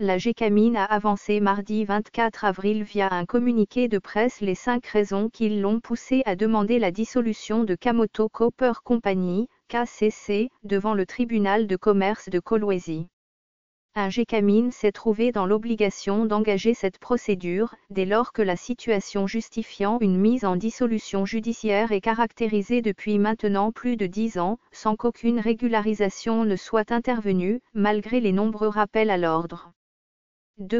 La Gécamine a avancé mardi 24 avril via un communiqué de presse les 5 raisons qui l'ont poussé à demander la dissolution de Kamoto Copper Company, KCC, devant le tribunal de commerce de Kolwezi. Gécamine s'est trouvé dans l'obligation d'engager cette procédure, dès lors que la situation justifiant une mise en dissolution judiciaire est caractérisée depuis maintenant plus de 10 ans, sans qu'aucune régularisation ne soit intervenue, malgré les nombreux rappels à l'ordre.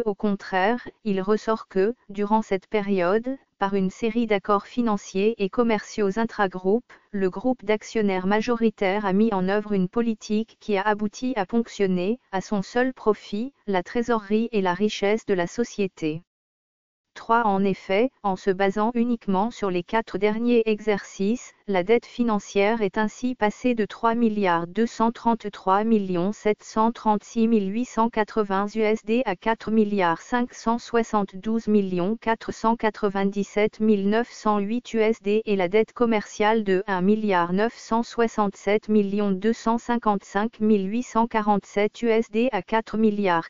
Au contraire, il ressort que, durant cette période, par une série d'accords financiers et commerciaux intragroupes, le groupe d'actionnaires majoritaires a mis en œuvre une politique qui a abouti à ponctionner, à son seul profit, la trésorerie et la richesse de la société. En effet, en se basant uniquement sur les 4 derniers exercices, la dette financière est ainsi passée de 3 233 736 880 à 4 572 497 908 USD et la dette commerciale de 1 967 255 847 USD à 4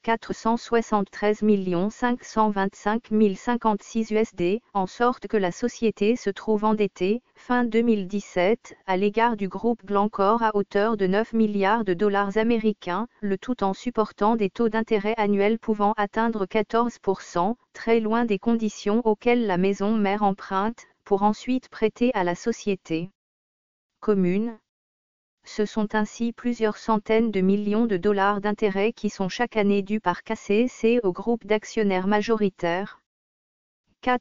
473 525 56 USD, en sorte que la société se trouve endettée, fin 2017, à l'égard du groupe Glencore à hauteur de 9 milliards de dollars américains, le tout en supportant des taux d'intérêt annuels pouvant atteindre 14%, très loin des conditions auxquelles la maison mère emprunte, pour ensuite prêter à la société commune. Ce sont ainsi plusieurs centaines de millions de dollars d'intérêts qui sont chaque année dus par KCC au groupe d'actionnaires majoritaires.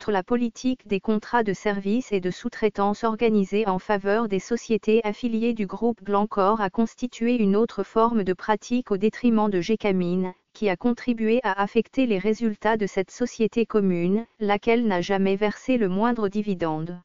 La politique des contrats de services et de sous-traitance organisés en faveur des sociétés affiliées du groupe Glencore a constitué une autre forme de pratique au détriment de Gécamine, qui a contribué à affecter les résultats de cette société commune, laquelle n'a jamais versé le moindre dividende.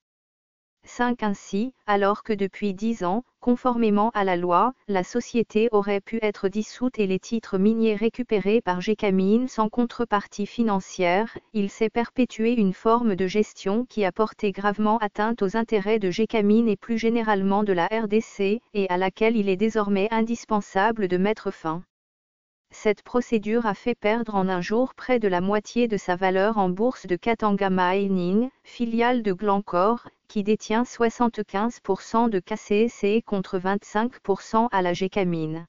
Ainsi, alors que depuis 10 ans, conformément à la loi, la société aurait pu être dissoute et les titres miniers récupérés par Gécamine sans contrepartie financière, il s'est perpétué une forme de gestion qui a porté gravement atteinte aux intérêts de Gécamine et plus généralement de la RDC, et à laquelle il est désormais indispensable de mettre fin. Cette procédure a fait perdre en un jour près de la moitié de sa valeur en bourse de Katanga Mining, filiale de Glencore, qui détient 75% de KCC contre 25% à la Gécamine.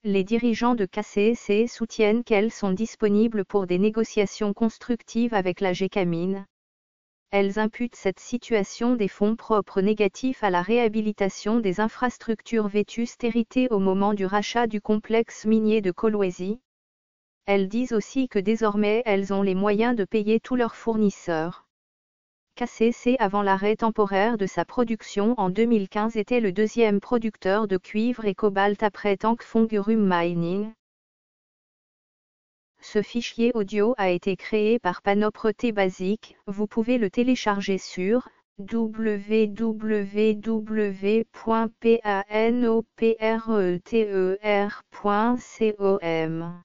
Les dirigeants de KCC soutiennent qu'elles sont disponibles pour des négociations constructives avec la Gécamine. Elles imputent cette situation des fonds propres négatifs à la réhabilitation des infrastructures vétustes héritées au moment du rachat du complexe minier de Kolwezi. Elles disent aussi que désormais elles ont les moyens de payer tous leurs fournisseurs. KCC avant l'arrêt temporaire de sa production en 2015 était le deuxième producteur de cuivre et cobalt après Tangfungurum Mining. Ce fichier audio a été créé par Panopre Basic, vous pouvez le télécharger sur www.panopreter.com.